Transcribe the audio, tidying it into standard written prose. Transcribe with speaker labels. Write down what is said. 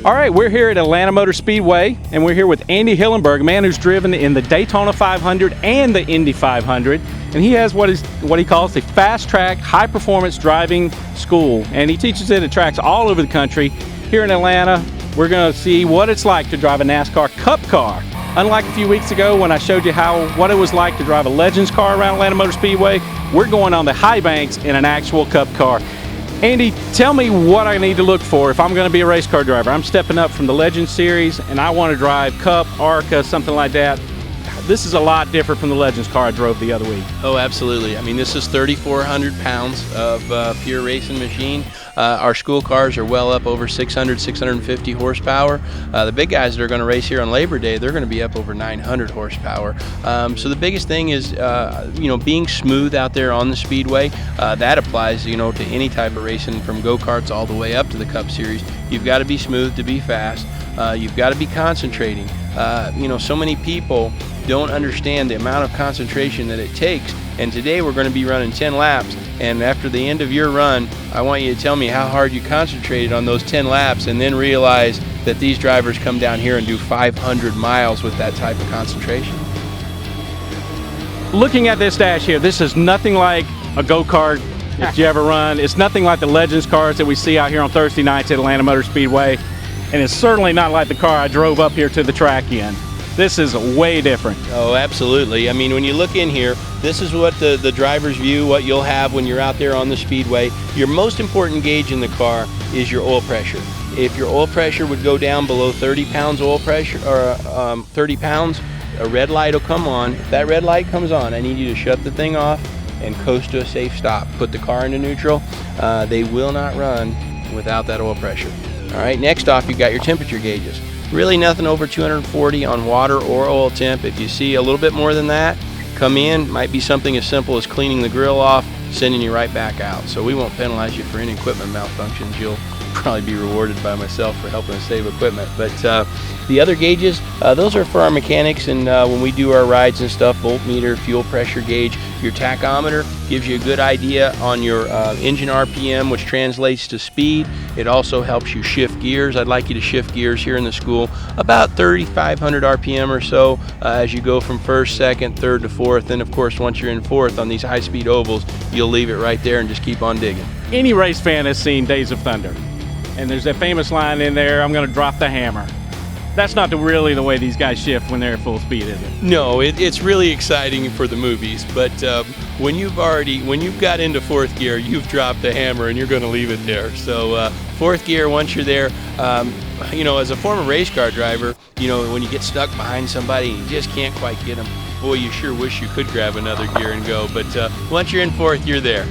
Speaker 1: All right, we're here at Atlanta Motor Speedway, and we're here with Andy Hillenburg, a man who's driven in the Daytona 500 and the Indy 500, and he has what he calls the Fast Track High Performance Driving School, and he teaches it at tracks all over the country. Here in Atlanta, we're going to see what it's like to drive a NASCAR Cup car. Unlike a few weeks ago when I showed you what it was like to drive a Legends car around Atlanta Motor Speedway, we're going on the high banks in an actual Cup car. Andy, tell me what I need to look for if I'm going to be a race car driver. I'm stepping up from the Legends series and I want to drive Cup, ARCA, something like that. This is a lot different from the Legends car I drove the other week.
Speaker 2: Oh, absolutely. I mean, this is 3,400 pounds of pure racing machine. Our school cars are well up over 600, 650 horsepower. The big guys that are going to race here on Labor Day, they're going to be up over 900 horsepower. So the biggest thing is, being smooth out there on the speedway. That applies, to any type of racing from go-karts all the way up to the Cup Series. You've got to be smooth to be fast. You've got to be concentrating. So many people don't understand the amount of concentration that it takes. And today we're going to be running 10 laps. And after the end of your run, I want you to tell me how hard you concentrated on those 10 laps and then realize that these drivers come down here and do 500 miles with that type of concentration.
Speaker 1: Looking at this dash here, this is nothing like a go-kart that you ever run. It's nothing like the Legends cars that we see out here on Thursday nights at Atlanta Motor Speedway. And it's certainly not like the car I drove up here to the track in. This is way different.
Speaker 2: Oh, absolutely. I mean, when you look in here, this is what the driver's view, what you'll have when you're out there on the speedway. Your most important gauge in the car is your oil pressure. If your oil pressure would go down below 30 pounds oil pressure, or 30 pounds, a red light will come on. If that red light comes on, I need you to shut the thing off and coast to a safe stop. Put the car into neutral. They will not run without that oil pressure. All right, next off, you've got your temperature gauges. Really nothing over 240 on water or oil temp. If you see a little bit more than that, come in. Might be something as simple as cleaning the grill off, sending you right back out. So we won't penalize you for any equipment malfunctions. You'll probably be rewarded by myself for helping us save equipment. But the other gauges, those are for our mechanics, and when we do our rides and stuff, voltmeter, fuel pressure gauge. Your tachometer gives you a good idea on your engine RPM, which translates to speed. It also helps you shift gears. I'd like you to shift gears here in the school about 3,500 RPM or so as you go from first, second, third to fourth. And of course, once you're in fourth on these high-speed ovals, you'll leave it right there and just keep on digging.
Speaker 1: Any race fan has seen Days of Thunder. And there's that famous line in there, "I'm going to drop the hammer." That's not really the way these guys shift when they're at full speed, is it?
Speaker 2: No, it's really exciting for the movies, but when you've got into fourth gear, you've dropped the hammer and you're going to leave it there. So fourth gear, once you're there, as a former race car driver, when you get stuck behind somebody and you just can't quite get them, boy, you sure wish you could grab another gear and go. But once you're in fourth, you're there.